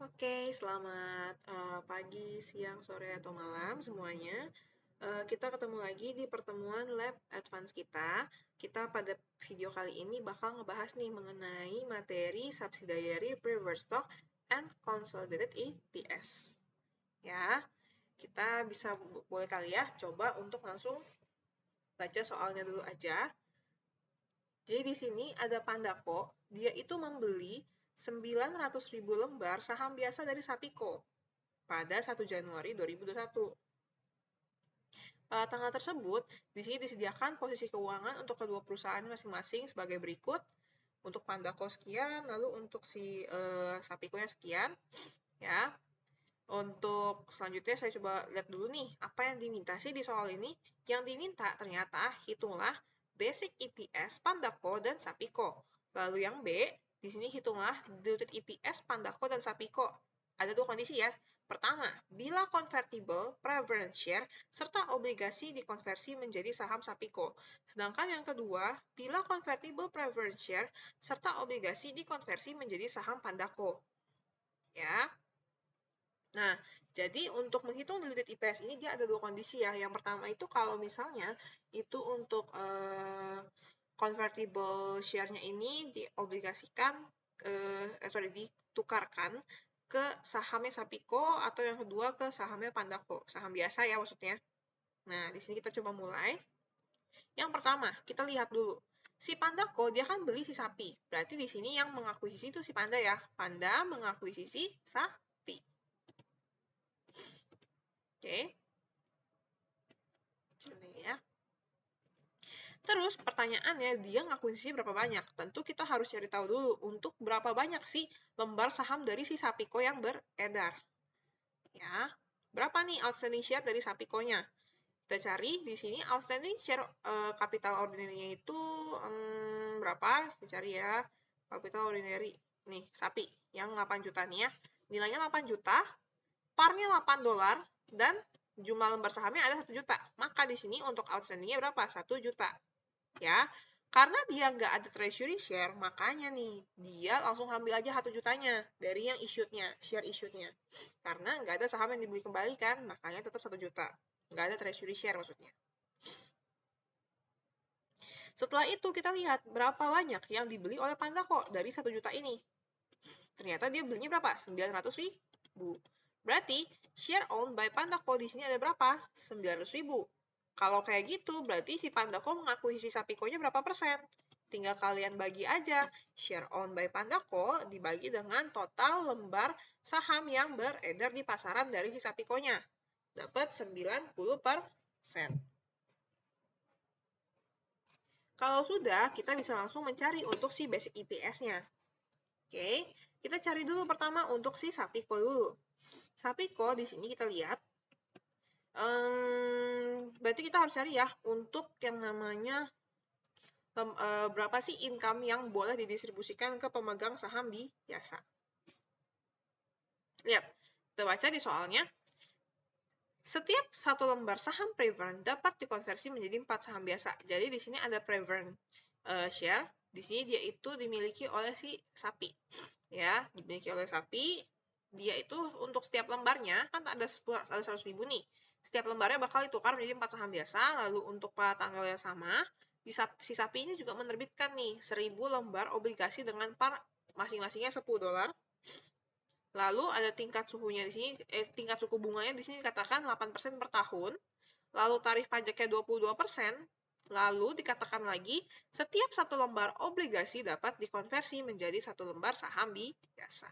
Oke, selamat pagi, siang, sore, atau malam semuanya. Kita ketemu lagi di pertemuan lab advance kita. Kita pada video kali ini bakal ngebahas nih mengenai materi subsidiary preferred stock and consolidated EPS. Ya, kita bisa boleh kali ya coba untuk langsung baca soalnya dulu aja. Jadi di sini ada Pandako, dia itu membeli 900.000 lembar saham biasa dari Sapico pada 1 Januari 2021. Pada tanggal tersebut, di sini disediakan posisi keuangan untuk kedua perusahaan masing-masing sebagai berikut. Untuk Pandako sekian, lalu untuk si Sapico-nya sekian. Ya. Untuk selanjutnya saya coba lihat dulu nih, apa yang diminta sih di soal ini? Yang diminta ternyata hitunglah basic EPS Pandako dan Sapico. Lalu yang B, di sini hitunglah diluted EPS Pandako dan Sapico. Ada dua kondisi ya. Pertama, bila convertible preference share serta obligasi dikonversi menjadi saham Sapico. Sedangkan yang kedua, bila convertible preference share serta obligasi dikonversi menjadi saham Pandako. Ya. Nah, jadi untuk menghitung diluted EPS ini dia ada dua kondisi ya. Yang pertama itu kalau misalnya itu untuk convertible share-nya ini diobligasikan, ditukarkan ke sahamnya Sapico atau yang kedua ke sahamnya Pandako, saham biasa ya maksudnya. Nah, di sini kita coba mulai. Yang pertama, kita lihat dulu. Si Pandako dia kan beli si sapi. Berarti di sini yang mengakuisisi itu si Panda ya. Panda mengakuisisi sapi. Oke. Sini ya. Terus pertanyaannya dia ngakuisisi berapa banyak? Tentu kita harus cari tahu dulu untuk berapa banyak sih lembar saham dari si Sapico yang beredar. Ya, berapa nih outstanding share dari Sapico-nya? Kita cari di sini outstanding share capital ordinary-nya itu berapa? Kita cari ya. Capital ordinary nih, sapi yang 8 juta nih ya. Nilainya 8 juta, par-nya $8 dan jumlah lembar sahamnya ada 1 juta. Maka di sini untuk outstanding-nya berapa? 1 juta. Ya, karena dia nggak ada treasury share, makanya nih dia langsung ambil aja 1 jutanya dari yang issued-nya, share issued-nya. Karena nggak ada saham yang dibeli kembali kan, makanya tetap 1 juta. Nggak ada treasury share maksudnya. Setelah itu kita lihat berapa banyak yang dibeli oleh Pandako dari 1 juta ini. Ternyata dia belinya berapa? 900.000. Berarti share owned by Pandako di sini ada berapa? 900.000. Kalau kayak gitu, berarti si Pandako mengakuisisi Sapico-nya berapa persen? Tinggal kalian bagi aja. Share owned by Pandako dibagi dengan total lembar saham yang beredar di pasaran dari si Sapico-nya. Dapat 90%. Kalau sudah, kita bisa langsung mencari untuk si basic EPS-nya. Oke, kita cari dulu pertama untuk si Sapico dulu. Sapico di sini kita lihat, berarti kita harus cari ya untuk yang namanya berapa sih income yang boleh didistribusikan ke pemegang saham biasa. Lihat, kita baca di soalnya. Setiap satu lembar saham preferred dapat dikonversi menjadi 4 saham biasa. Jadi di sini ada preferred share. Di sini dia itu dimiliki oleh si sapi. Ya, dimiliki oleh sapi. Dia itu untuk setiap lembarnya kan ada 100.000 nih. Setiap lembarnya bakal ditukar menjadi 4 saham biasa. Lalu untuk pada tanggal yang sama, si sapi ini juga menerbitkan nih 1.000 lembar obligasi dengan par masing-masingnya $10. Lalu ada tingkat suhunya di sini, tingkat suku bunganya di sini dikatakan 8% per tahun. Lalu tarif pajaknya 22%. Lalu dikatakan lagi, setiap satu lembar obligasi dapat dikonversi menjadi satu lembar saham biasa.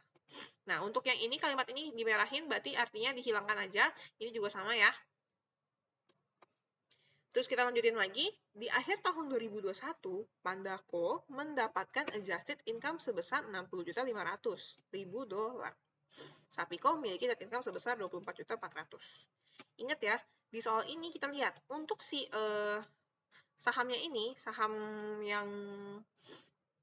Nah, untuk yang ini kalimat ini dimerahin berarti artinya dihilangkan aja. Ini juga sama ya. Terus kita lanjutin lagi, di akhir tahun 2021, Pandako mendapatkan adjusted income sebesar $60.500.000. Sapico memiliki net income sebesar 24.400.000. Ingat ya, di soal ini kita lihat untuk si sahamnya ini, saham yang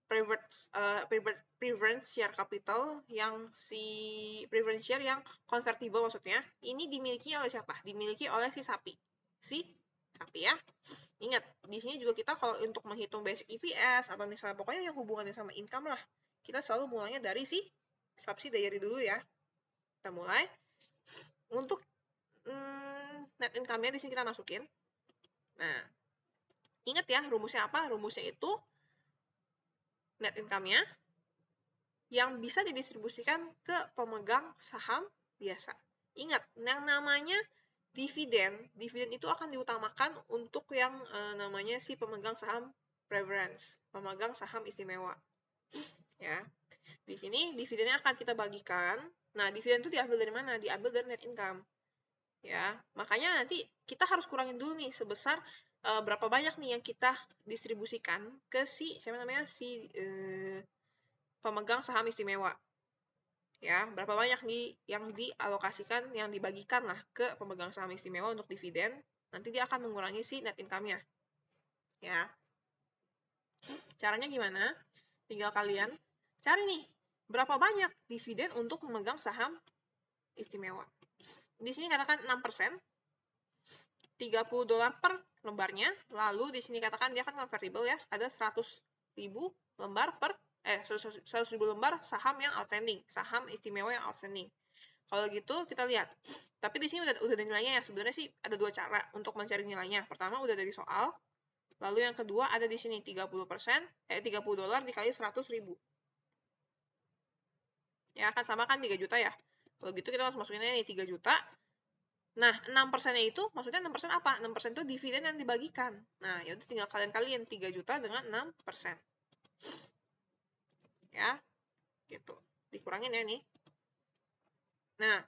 preference share capital, yang si preference share yang convertible maksudnya, ini dimiliki oleh siapa? Dimiliki oleh si sapi. Si sapi ya. Ingat, di sini juga kita kalau untuk menghitung basic EPS atau misalnya pokoknya yang hubungannya sama income lah, kita selalu mulainya dari si subsidiary dulu ya. Kita mulai. Untuk net income-nya di sini kita masukin. Nah, ingat ya, rumusnya apa? Rumusnya itu net income-nya yang bisa didistribusikan ke pemegang saham biasa. Ingat, yang namanya dividen itu akan diutamakan untuk yang namanya si pemegang saham preference, pemegang saham istimewa. Ya. Di sini dividennya akan kita bagikan. Nah, dividen itu diambil dari mana? Diambil dari net income. Ya, makanya nanti kita harus kurangin dulu nih sebesar berapa banyak nih yang kita distribusikan ke si siapa namanya si pemegang saham istimewa. Ya, berapa banyak yang dialokasikan, yang dibagikan lah ke pemegang saham istimewa untuk dividen, nanti dia akan mengurangi si net income-nya. Ya. Caranya gimana? Tinggal kalian cari nih, berapa banyak dividen untuk memegang saham istimewa. Di sini katakan 6%, $30 per lembarnya, lalu di sini katakan dia kan convertible ya, ada 100.000 lembar 100.000 lembar saham yang outstanding, saham istimewa yang outstanding. Kalau gitu kita lihat. Tapi di sini udah ada nilainya ya. Sebenarnya sih ada dua cara untuk mencari nilainya. Pertama udah dari soal. Lalu yang kedua ada di sini 30%, $30 dikali 100.000. Ya kan sama kan 3 juta ya. Kalau gitu kita harus masukin aja nih 3 juta. Nah, 6%-nya itu maksudnya 6% apa? 6% itu dividen yang dibagikan. Nah, ya udah tinggal kalian 3 juta dengan 6%. Ya. Gitu. Dikurangin ya nih. Nah,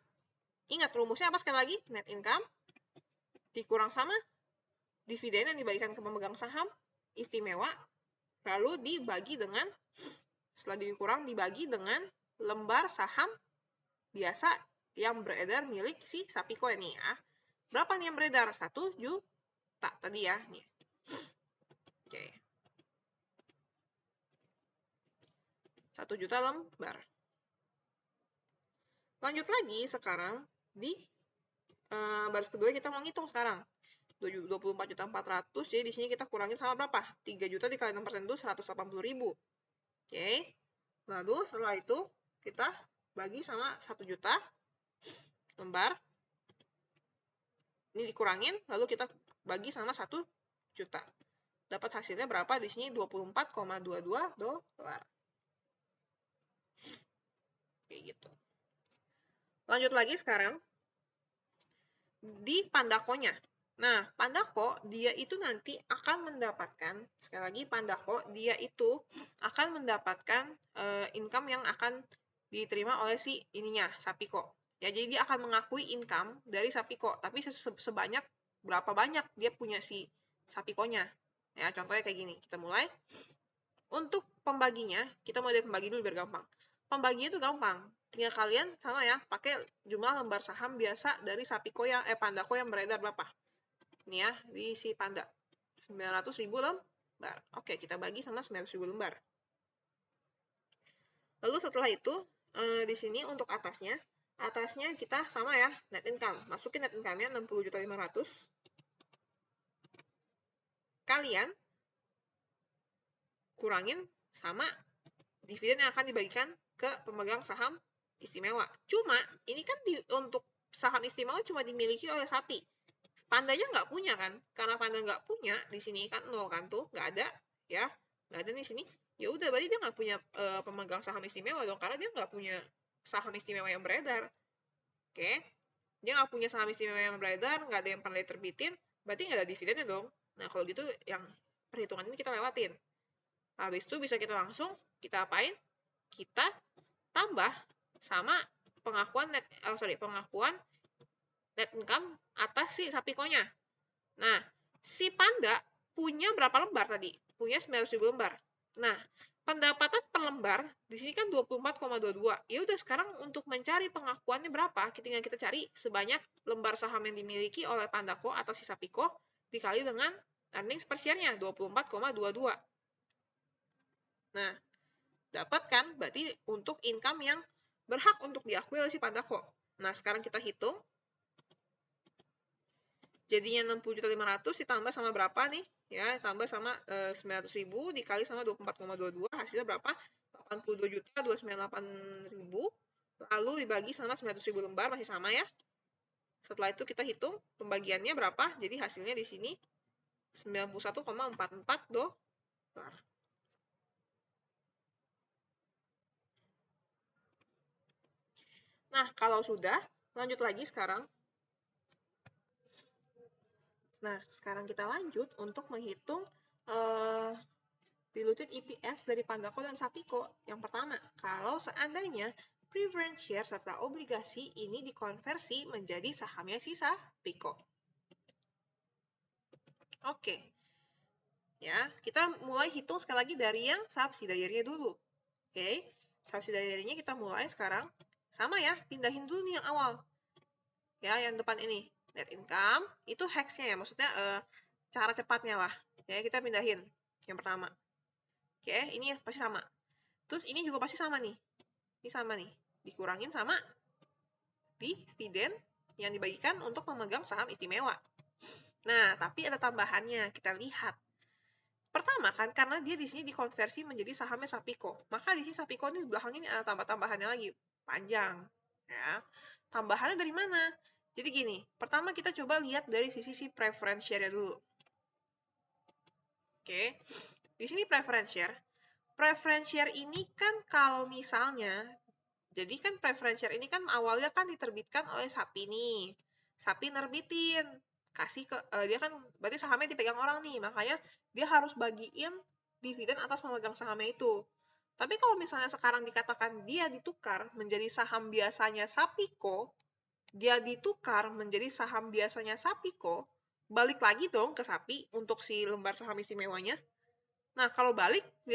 ingat rumusnya apa sekali lagi? Net income dikurang sama dividen yang dibagikan ke pemegang saham istimewa, lalu dibagi dengan, setelah dikurang dibagi dengan lembar saham biasa yang beredar milik si Sapiko ini ya. Berapa nih yang beredar? 1 juta tadi ya. Nih. Oke. 1 juta lembar. Lanjut lagi sekarang di baris kedua kita mau ngitung sekarang. 24.400.000, jadi di sini kita kurangin sama berapa? 3 juta dikali 6% itu 180.000. Oke. Lalu setelah itu kita bagi sama 1 juta lembar. Ini dikurangin, lalu kita bagi sama 1 juta. Dapat hasilnya berapa? Di sini 24,22 dolar. Kayak gitu. Lanjut lagi sekarang di Pandako-nya. Nah, Pandako dia itu nanti akan mendapatkan, sekali lagi Pandako dia itu akan mendapatkan income yang akan diterima oleh si ininya, Sapiko. Ya, jadi dia akan mengakui income dari Sapiko, tapi sebanyak berapa banyak dia punya si Sapikonya. Ya, contohnya kayak gini. Kita mulai. Untuk pembaginya, kita mulai dari pembagi dulu biar gampang. Pembaginya itu gampang. Tinggal kalian sama ya, pakai jumlah lembar saham biasa dari Sapiko yang Pandako yang beredar berapa. Ini ya, di si Panda. 900.000 lembar. Oke, kita bagi sama 900.000 lembar. Lalu setelah itu, di sini untuk atasnya kita sama ya, net income. Masukin net income-nya 60.500.000. Kalian kurangin sama dividen yang akan dibagikan ke pemegang saham istimewa. Cuma, ini kan untuk saham istimewa cuma dimiliki oleh Sapi. Pandanya nggak punya kan? Karena Panda nggak punya, di sini kan 0 kan tuh, nggak ada ya, nggak ada di sini. Ya udah, berarti dia nggak punya pemegang saham istimewa dong, karena dia nggak punya saham istimewa yang beredar. Oke, dia nggak punya saham istimewa yang beredar, nggak ada yang pernah diterbitin, berarti nggak ada dividennya dong. Nah, kalau gitu yang perhitungan ini kita lewatin. Habis itu bisa kita langsung, kita apain? Kita tambah sama pengakuan net income atas si Sapikonya. Nah, si Panda punya berapa lembar tadi? Punya 900.000 lembar. Nah, pendapatan per lembar di sini kan 24,22. Ya udah, sekarang untuk mencari pengakuannya berapa? Tinggal kita cari sebanyak lembar saham yang dimiliki oleh Pandako atau si Sapiko dikali dengan earnings per share-nya 24,22. Nah, dapat kan? Berarti untuk income yang berhak untuk diakui oleh si Pandako. Nah, sekarang kita hitung. Jadinya 60.500.000 ditambah sama berapa nih? Ya, tambah sama 900.000 dikali sama 24,22, hasilnya berapa? 82.298.000 lalu dibagi sama 900.000 lembar, masih sama ya. Setelah itu kita hitung pembagiannya berapa, jadi hasilnya di sini 91,44 dolar. Nah, kalau sudah, lanjut lagi sekarang. Nah, sekarang kita lanjut untuk menghitung diluted EPS dari Pandako dan Sapiko. Yang pertama, kalau seandainya preference share serta obligasi ini dikonversi menjadi sahamnya si Sapiko. Oke. Ya, kita mulai hitung sekali lagi dari yang subsidiary dulu. Oke. Subsidiary-nya kita mulai sekarang. Sama ya, pindahin dulu nih yang awal. Ya, yang depan ini. Net income, itu hex-nya ya, maksudnya cara cepatnya lah. Ya, kita pindahin yang pertama. Oke, ini pasti sama. Terus ini juga pasti sama nih. Ini sama nih. Dikurangin sama dividen yang dibagikan untuk memegang saham istimewa. Nah, tapi ada tambahannya. Kita lihat. Pertama kan, karena dia di sini dikonversi menjadi sahamnya Sapiko. Maka di sini Sapiko ini belakangnya ini ada tambah-tambahannya lagi. Panjang. Ya. Tambahannya dari mana? Jadi gini, pertama kita coba lihat dari sisi preference share dulu. Oke. Di sini preference share. Preference share ini kan kalau misalnya, jadi kan preference share ini kan awalnya kan diterbitkan oleh Sapi nih. Sapi nerbitin, kasih ke dia kan berarti sahamnya dipegang orang nih, makanya dia harus bagiin dividen atas pemegang sahamnya itu. Tapi kalau misalnya sekarang dikatakan dia ditukar menjadi saham biasanya Sapiko, dia ditukar menjadi saham biasanya Sapiko, balik lagi dong ke Sapi untuk si lembar saham istimewanya. Nah, kalau balik, dia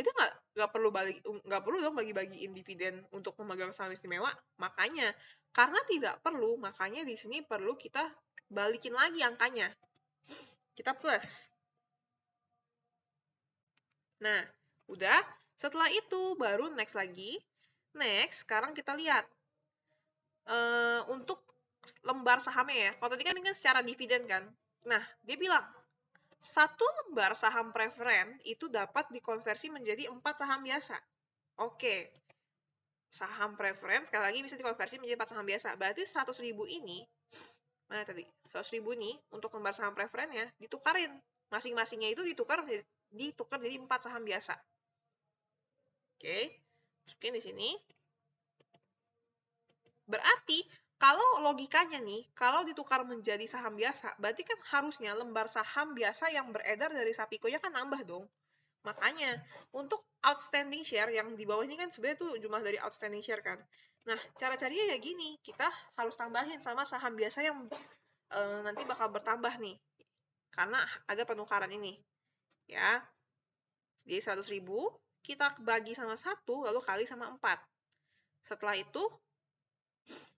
nggak perlu dong bagi-bagiin dividen untuk memegang saham istimewa. Makanya, karena tidak perlu, makanya di sini perlu kita balikin lagi angkanya. Kita plus. Nah, udah. Setelah itu, baru next lagi. Next, sekarang kita lihat. Untuk lembar sahamnya ya. Kalau tadi kan ini kan secara dividen kan. Nah, dia bilang, satu lembar saham preferen itu dapat dikonversi menjadi 4 saham biasa. Oke. Saham preferen sekali lagi bisa dikonversi menjadi 4 saham biasa. Berarti 100.000 ini, mana tadi? 100.000 ini untuk lembar saham preferennya ditukarin. Masing-masingnya itu ditukar jadi 4 saham biasa. Oke. Masukin di sini. Berarti kalau logikanya nih, kalau ditukar menjadi saham biasa, berarti kan harusnya lembar saham biasa yang beredar dari Sapiko-nya kan nambah dong. Makanya, untuk outstanding share yang di bawah ini kan sebenarnya tuh jumlah dari outstanding share kan. Nah, cara carinya ya gini, kita harus tambahin sama saham biasa yang nanti bakal bertambah nih. Karena ada penukaran ini. Ya. Jadi 100.000, kita bagi sama 1, lalu kali sama 4. Setelah itu,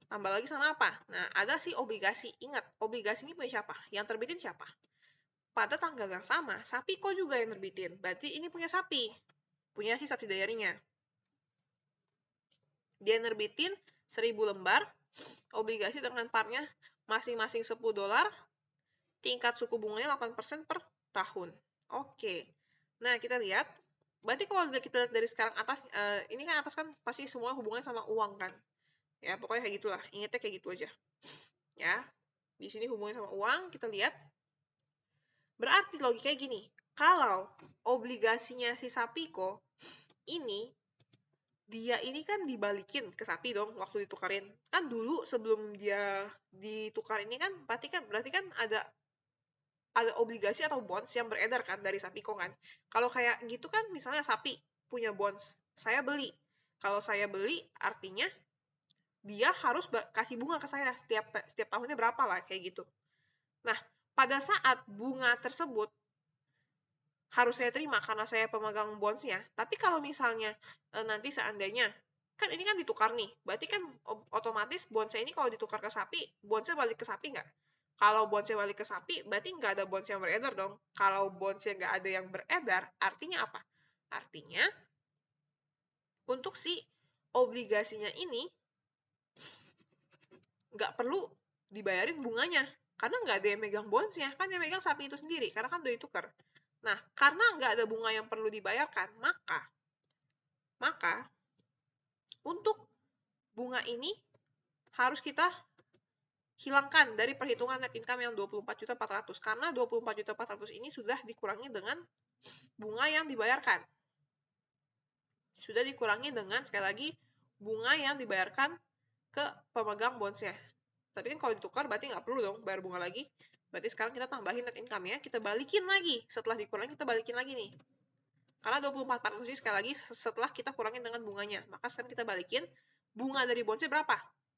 tambah lagi sama apa? Nah, ada sih obligasi. Ingat, obligasi ini punya siapa? Yang terbitin siapa? Pada tanggal yang sama, Sapiko juga yang terbitin. Berarti ini punya Sapi. Punya si subsidiary-nya. Dia nerbitin 1.000 lembar, obligasi dengan partnya masing-masing 10 dolar, tingkat suku bunganya 8% per tahun. Oke. Nah, kita lihat. Berarti kalau kita lihat dari sekarang atas, ini kan atas kan pasti semua hubungannya sama uang kan. Ya, pokoknya kayak gitulah. Ingatnya kayak gitu aja. Ya. Di sini hubungannya sama uang, kita lihat. Berarti logikanya gini. Kalau obligasinya si Sapiko ini dia ini kan dibalikin ke Sapi dong waktu ditukarin. Kan dulu sebelum dia ditukar ini kan berarti kan ada obligasi atau bonds yang beredar kan dari Sapiko kan. Kalau kayak gitu kan misalnya Sapi punya bonds, saya beli. Kalau saya beli artinya dia harus kasih bunga ke saya setiap tahunnya berapa lah kayak gitu. Nah, pada saat bunga tersebut harus saya terima karena saya pemegang bondsnya. Tapi kalau misalnya nanti seandainya, kan ini kan ditukar nih, berarti kan otomatis bondsnya ini kalau ditukar ke Sapi, bondsnya balik ke Sapi nggak? Kalau bondsnya balik ke Sapi, berarti nggak ada bonds yang beredar dong. Kalau bondsnya nggak ada yang beredar, artinya apa? Artinya, untuk si obligasinya ini, nggak perlu dibayarin bunganya. Karena nggak ada yang megang bondsnya, kan yang megang Sapi itu sendiri, karena kan udah ditukar. Nah, karena nggak ada bunga yang perlu dibayarkan, maka untuk bunga ini harus kita hilangkan dari perhitungan net income yang 24.400.000 karena 24.400.000 ini sudah dikurangi dengan bunga yang dibayarkan. Sudah dikurangi dengan sekali lagi bunga yang dibayarkan ke pemegang bondsnya. Tapi kan kalau ditukar berarti nggak perlu dong bayar bunga lagi. Berarti sekarang kita tambahin net income ya, kita balikin lagi. Setelah dikurangi kita balikin lagi nih. Karena 24.400 ini sekali lagi setelah kita kurangin dengan bunganya. Maka sekarang kita balikin bunga dari bondsnya berapa?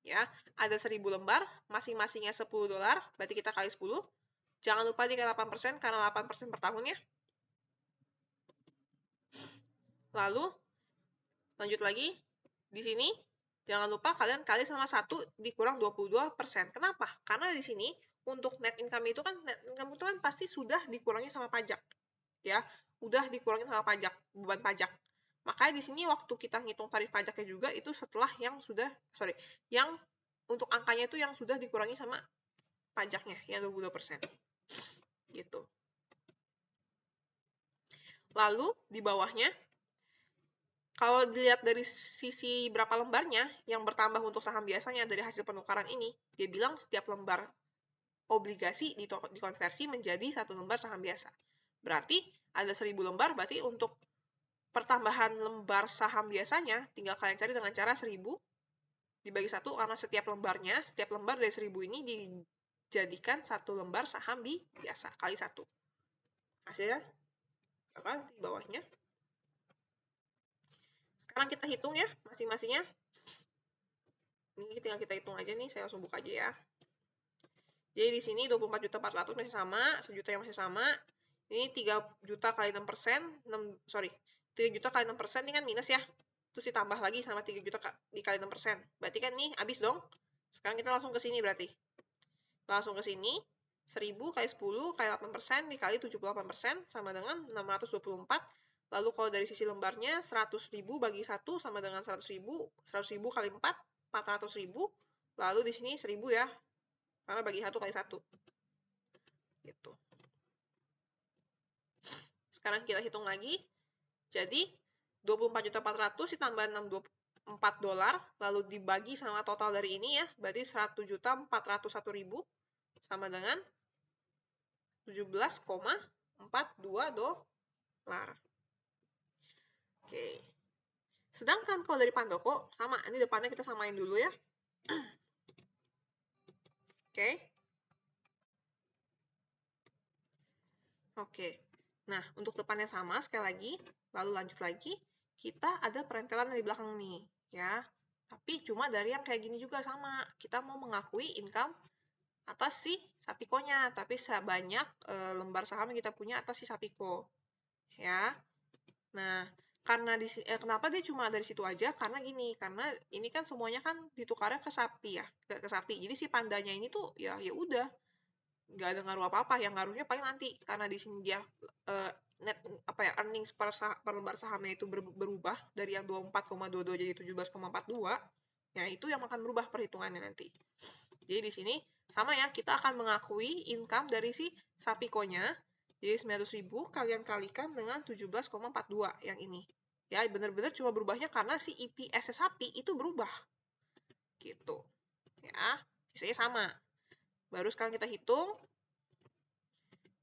Ya, ada 1000 lembar, masing-masingnya $10, berarti kita kali 10. Jangan lupa dikali 8% karena 8% per tahunnya. Lalu lanjut lagi di sini jangan lupa kalian kali sama 1 dikurang 22%. Kenapa? Karena di sini untuk net income itu kan pasti sudah dikurangi sama pajak. Ya, udah dikurangi sama pajak, beban pajak. Makanya di sini waktu kita ngitung tarif pajaknya juga itu setelah yang yang untuk angkanya itu yang sudah dikurangi sama pajaknya yang 22%. Gitu. Lalu di bawahnya kalau dilihat dari sisi berapa lembarnya yang bertambah untuk saham biasanya dari hasil penukaran ini, dia bilang setiap lembar obligasi dikonversi menjadi 1 lembar saham biasa. Berarti ada 1000 lembar, berarti untuk pertambahan lembar saham biasanya tinggal kalian cari dengan cara 1000 dibagi 1 karena setiap lembar dari 1000 ini dijadikan 1 lembar saham biasa kali 1. Hasilnya apa di bawahnya? Sekarang kita hitung ya masing-masingnya. Ini tinggal kita hitung aja nih, saya langsung buka aja ya. Jadi di sini 24.400.000 masih sama, 1 juta yang masih sama. Ini 3 juta kali 6%, 3 juta kali 6% ini kan minus ya. Terus ditambah lagi sama 3 juta dikali 6%. Berarti kan nih habis dong. Sekarang kita langsung ke sini berarti. Langsung ke sini, 1000 kali 10 kali 8% dikali 78% sama dengan 624. Lalu kalau dari sisi lembarnya, 100.000 bagi 1 sama dengan 100.000. 100.000 kali 4, 400.000. Lalu di sini 1000 ya. Karena bagi 1 kali 1. Gitu. Sekarang kita hitung lagi. Jadi 24.400.000 ditambah $64 lalu dibagi sama total dari ini ya, berarti 100.401.000 sama dengan 17,42 dolar. Oke. Sedangkan kalau dari Pandoko sama, ini depannya kita samain dulu ya. Oke. Oke. Nah, untuk depannya sama sekali lagi, lalu lanjut lagi, kita ada perentelan di belakang nih, ya. Tapi cuma dari yang kayak gini juga sama. Kita mau mengakui income atas si Sapiko-nya, tapi sebanyak lembar saham yang kita punya atas si Sapiko. Ya. Nah, karena kenapa dia cuma dari situ aja? Karena gini, karena ini kan semuanya kan ditukarnya ke sapi ya, ke sapi. Jadi si pandanya ini tuh ya udah nggak ada ngaruh apa-apa, yang ngaruhnya paling nanti karena di sini dia net earnings per lembar sahamnya itu berubah dari yang 24,22 jadi 17,42. Ya itu yang akan berubah perhitungannya nanti. Jadi di sini sama ya, kita akan mengakui income dari si Sapiko-nya. Jadi 900.000 kalian kalikan dengan 17,42 yang ini. Ya, benar-benar cuma berubahnya karena si EPS sapi itu berubah. Gitu. Ya, sisanya sama. Baru sekarang kita hitung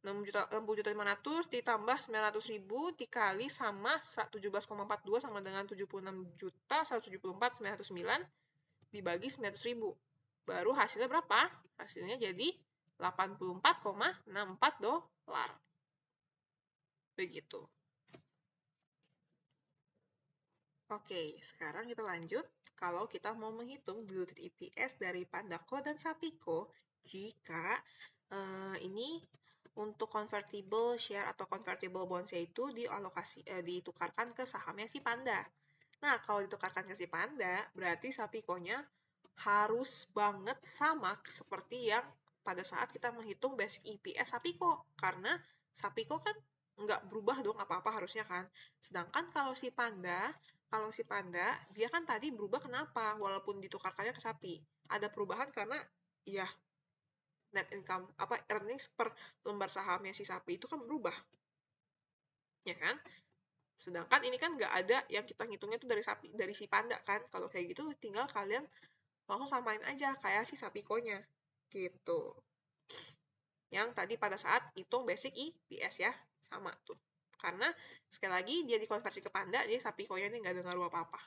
60.500 ditambah 900.000 dikali sama 17,42 sama dengan 76.174.909 dibagi 900.000. Baru hasilnya berapa? Hasilnya jadi 84,64 dolar. Begitu. Oke, sekarang kita lanjut. Kalau kita mau menghitung diluted EPS dari Pandako dan Sapiko, jika ini untuk convertible share atau convertible bonds itu ditukarkan ke sahamnya si Panda. Nah, kalau ditukarkan ke si Panda, berarti Sapiko-nya harus banget sama seperti yang pada saat kita menghitung basic EPS Sapiko. Karena Sapiko kan nggak berubah dong apa-apa harusnya kan. Sedangkan kalau si Panda, dia kan tadi berubah kenapa? Walaupun ditukarkannya ke sapi. Ada perubahan karena ya net income, earnings per lembar sahamnya si sapi itu kan berubah. Ya kan? Sedangkan ini kan nggak ada yang kita ngitungnya tuh dari si panda kan. Kalau kayak gitu tinggal kalian langsung samain aja kayak si Sapiko-nya. Gitu. Yang tadi pada saat hitung basic EPS ya. Sama tuh. Karena sekali lagi dia dikonversi ke panda, jadi Sapiko-nya ini nggak ada ngaruh apa-apa.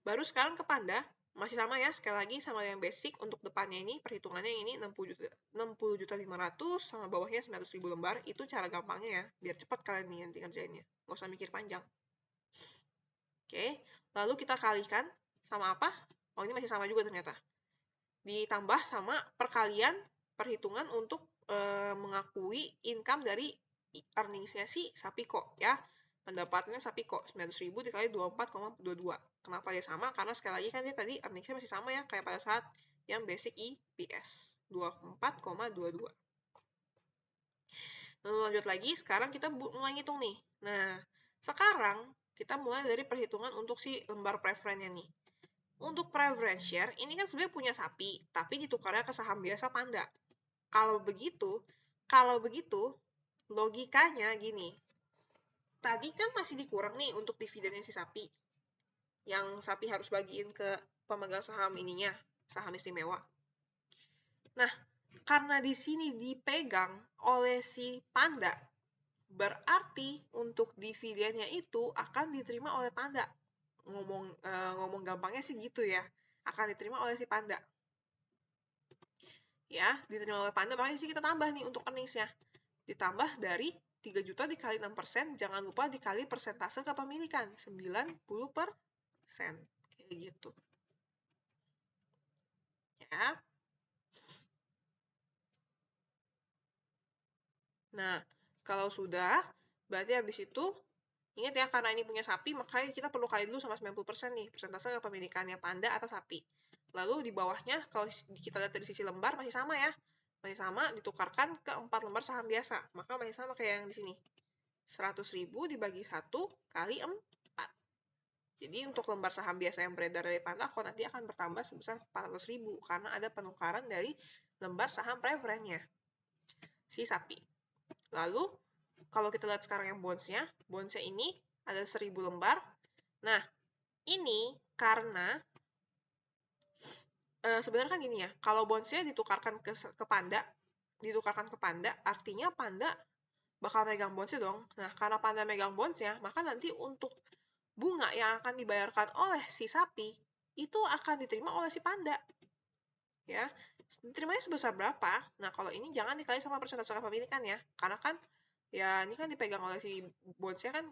Baru sekarang ke panda, masih sama ya, sekali lagi sama yang basic. Untuk depannya ini, perhitungannya ini 60.500.000 sama bawahnya 900.000 lembar. Itu cara gampangnya ya, biar cepat kalian nih nanti ngerjainnya. Nggak usah mikir panjang. Oke, lalu kita kalikan sama apa? Oh, ini masih sama juga ternyata. Ditambah sama perkalian perhitungan untuk mengakui income dari earnings-nya si Sapiko ya. Pendapatnya Sapiko 900.000 dikali 24,22. Kenapa dia sama? Karena sekali lagi kan dia tadi earnings-nya masih sama ya kayak pada saat yang basic EPS 24,22. Lalu lanjut lagi, sekarang kita mulai ngitung nih. Nah, sekarang kita mulai dari perhitungan untuk si lembar preferennya nih. Untuk preference share, ini kan sebenarnya punya sapi, tapi ditukarnya ke saham biasa panda. Kalau begitu, logikanya gini. Tadi kan masih dikurang nih untuk dividennya si sapi. Yang sapi harus bagiin ke pemegang saham ininya, saham istimewa. Nah, karena di sini dipegang oleh si panda, berarti untuk dividennya itu akan diterima oleh panda. Ngomong gampangnya sih gitu ya. Akan diterima oleh si panda. Ya, diterima oleh panda, makanya sih kita tambah nih untuk earnings-nya. Ditambah dari 3 juta dikali 6%, jangan lupa dikali persentase kepemilikan, 90%. Kayak gitu. Ya. Nah, kalau sudah, berarti habis itu, ingat ya, karena ini punya sapi, makanya kita perlu kali dulu sama 90% nih, persentase kepemilikannya panda atau sapi. Lalu di bawahnya, kalau kita lihat dari sisi lembar, masih sama ya. Masih sama, ditukarkan ke 4 lembar saham biasa. Maka masih sama kayak yang di sini. 100.000 dibagi 1 kali 4. Jadi untuk lembar saham biasa yang beredar dari Pantako nanti akan bertambah sebesar 400.000 karena ada penukaran dari lembar saham preferennya si sapi. Lalu kalau kita lihat sekarang yang bonds-nya ini ada 1.000 lembar. Nah, ini karena sebenarnya kan gini ya, kalau bonds-nya ditukarkan ke panda, artinya panda bakal megang bonds-nya dong. Nah, karena panda megang bonds-nya, maka nanti untuk bunga yang akan dibayarkan oleh si sapi itu akan diterima oleh si panda. Ya, diterimanya sebesar berapa? Nah, kalau ini jangan dikali sama persentase kepemilikan ya. Karena kan ya ini kan dipegang oleh si bonds-nya kan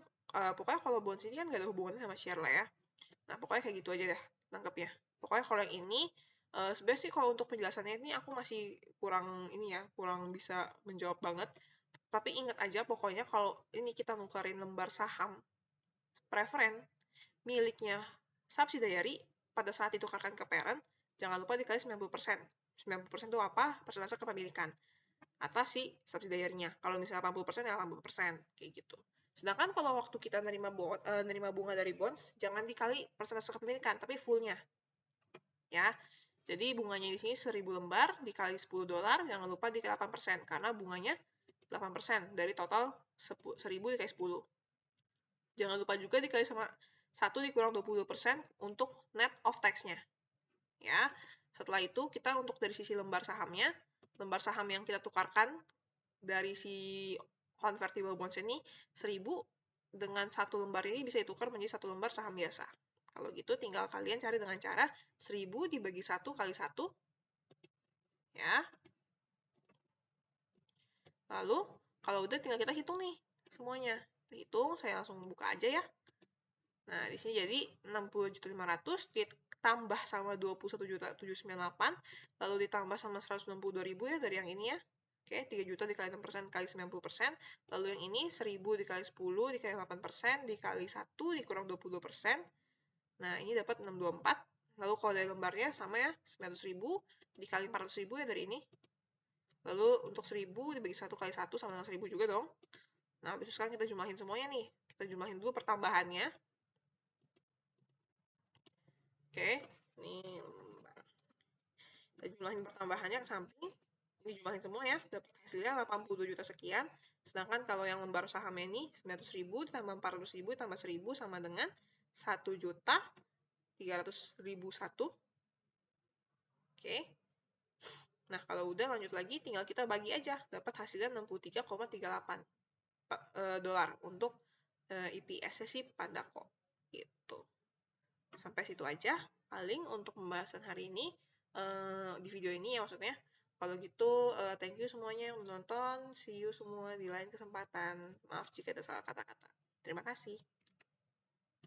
pokoknya kalau bonds ini kan gak ada hubungannya sama share lah ya. Nah, pokoknya kayak gitu aja deh nangkepnya. Pokoknya kalau yang ini sebenarnya sih kalau untuk penjelasannya ini aku masih kurang bisa menjawab banget. Tapi ingat aja pokoknya kalau ini kita nukarin lembar saham preferen miliknya subsidiary pada saat ditukarkan ke parent, jangan lupa dikali 90%. 90% itu apa? Persentase kepemilikan atas si subsidiary-nya. Kalau misalnya 80% ya 80%, kayak gitu. Sedangkan kalau waktu kita nerima bunga dari bonds, jangan dikali persentase kepemilikan, tapi full-nya. Ya. Jadi bunganya di sini 1.000 lembar dikali $10, jangan lupa dikali 8%, karena bunganya 8% dari total 1.000 dikali 10. Jangan lupa juga dikali sama 1 dikurang 20% untuk net of tax-nya. Ya. Setelah itu, kita untuk dari sisi lembar sahamnya, lembar saham yang kita tukarkan dari si convertible bonds ini 1.000 dengan satu lembar ini bisa ditukar menjadi satu lembar saham biasa. Kalau gitu tinggal kalian cari dengan cara 1.000 dibagi 1 kali 1. Ya. Lalu, kalau udah tinggal kita hitung nih semuanya. Kita hitung, saya langsung buka aja ya. Nah, di sini jadi 60.500 ditambah sama 21.798, lalu ditambah sama 162.000 ya dari yang ini ya. Oke, 3 juta dikali 6% kali 90%, lalu yang ini 1.000 dikali 10 dikali 8% dikali 1 dikurang 20%. Nah, ini dapat 624. Lalu kalau dari lembarnya sama ya, 900.000 dikali 400.000 ya dari ini. Lalu untuk 1.000 dibagi 1 kali 1 sama dengan 1.000 juga dong. Nah, habis itu sekarang kita jumlahin semuanya nih. Kita jumlahin dulu pertambahannya. Oke, ini lembar. Kita jumlahin pertambahannya ke samping. Ini jumlahin semua ya, dapat hasilnya 82 juta sekian, Sedangkan kalau yang lembar sahamnya ini 900.000 ditambah 400.000 ditambah 1.000 sama dengan 1.300.001. Oke. Nah, kalau udah lanjut lagi tinggal kita bagi aja, dapat hasilnya 63,38 dolar untuk EPS-nya si Pandako. Gitu. Sampai situ aja paling untuk pembahasan hari ini di video ini ya maksudnya. Kalau gitu thank you semuanya yang menonton. See you semua di lain kesempatan. Maaf jika ada salah kata-kata. Terima kasih.